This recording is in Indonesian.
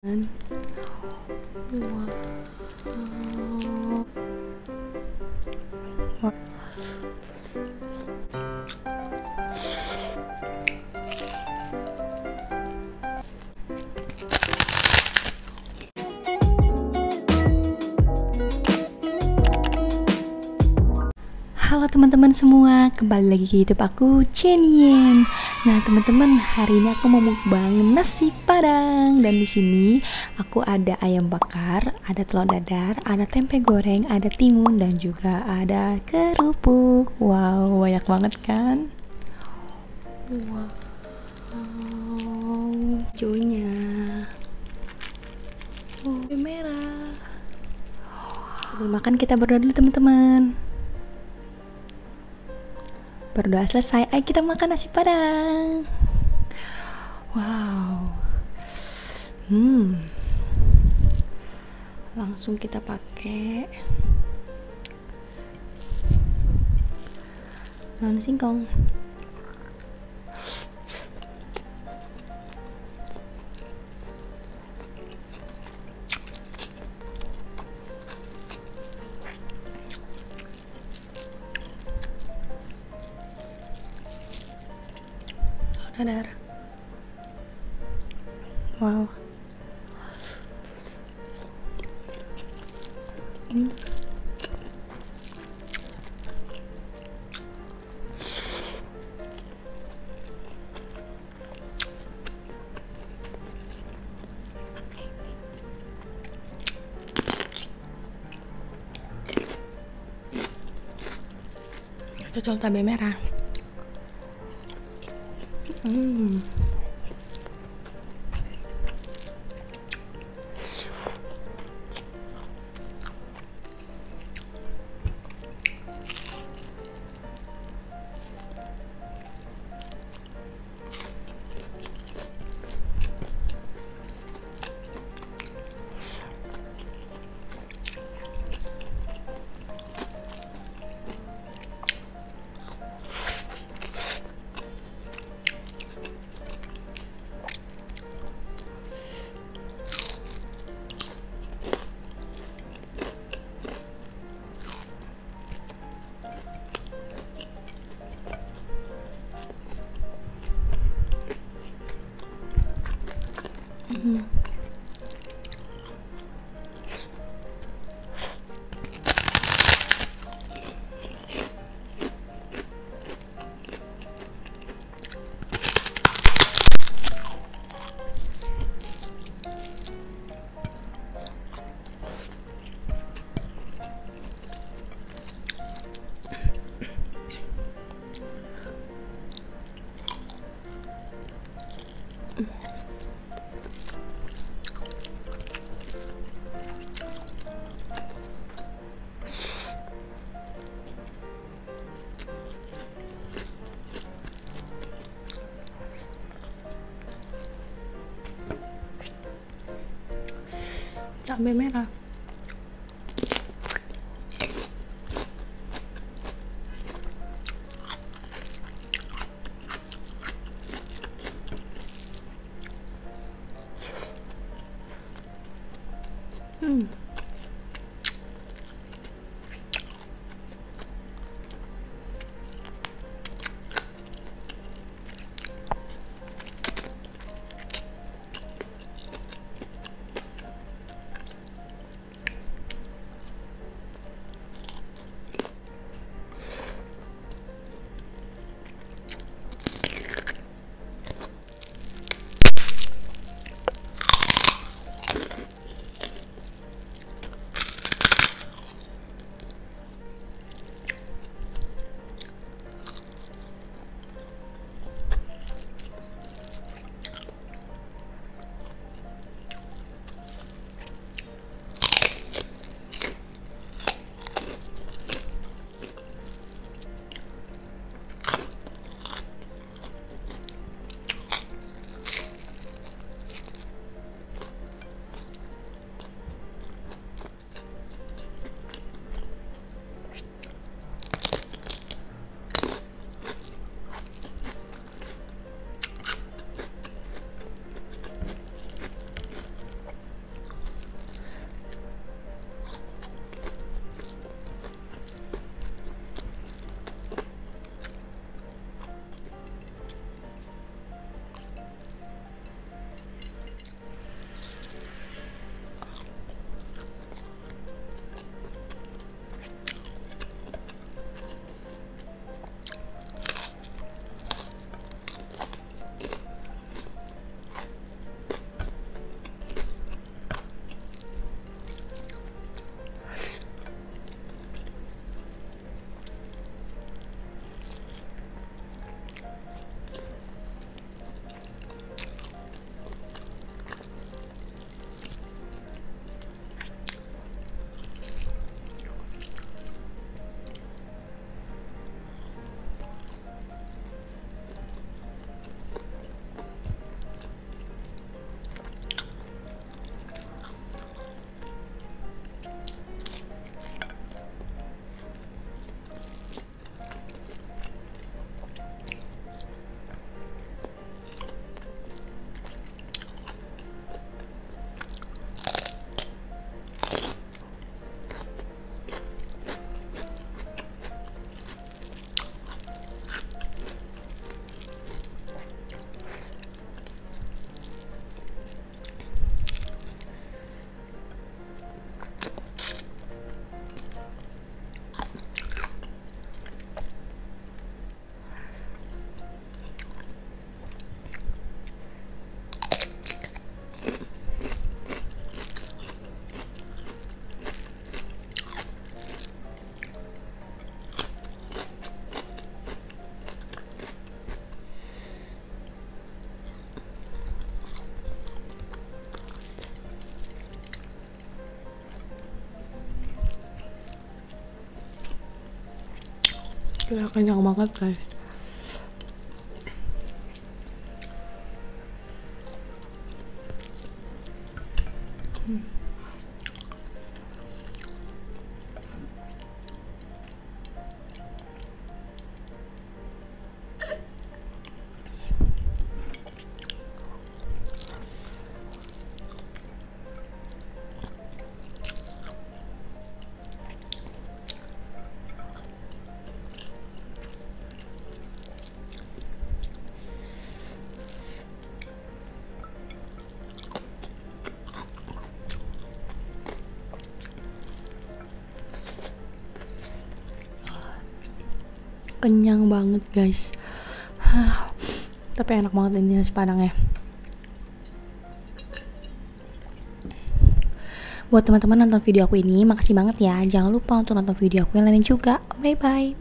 Wow. Halo teman-teman semua, kembali lagi ke YouTube aku, Cenien. Nah teman-teman, hari ini aku mau mukbang nasi padang. Dan di sini aku ada ayam bakar, ada telur dadar, ada tempe goreng, ada timun, dan juga ada kerupuk. Wow, banyak banget kan? Wow, hijaunya, merah. Sebelum makan kita berdoa dulu teman-teman. Berdoa selesai, ayo kita makan nasi padang. Wow. Langsung kita pakai daun singkong. Dadar. Wow. Cocol cabai merah. Cabai merah. Gila, kenyang banget guys. Kenyang banget guys. Tapi enak banget ini nasi padang ya. Buat teman-teman nonton video aku ini, makasih banget ya. Jangan lupa untuk nonton video aku yang lain juga. Bye bye.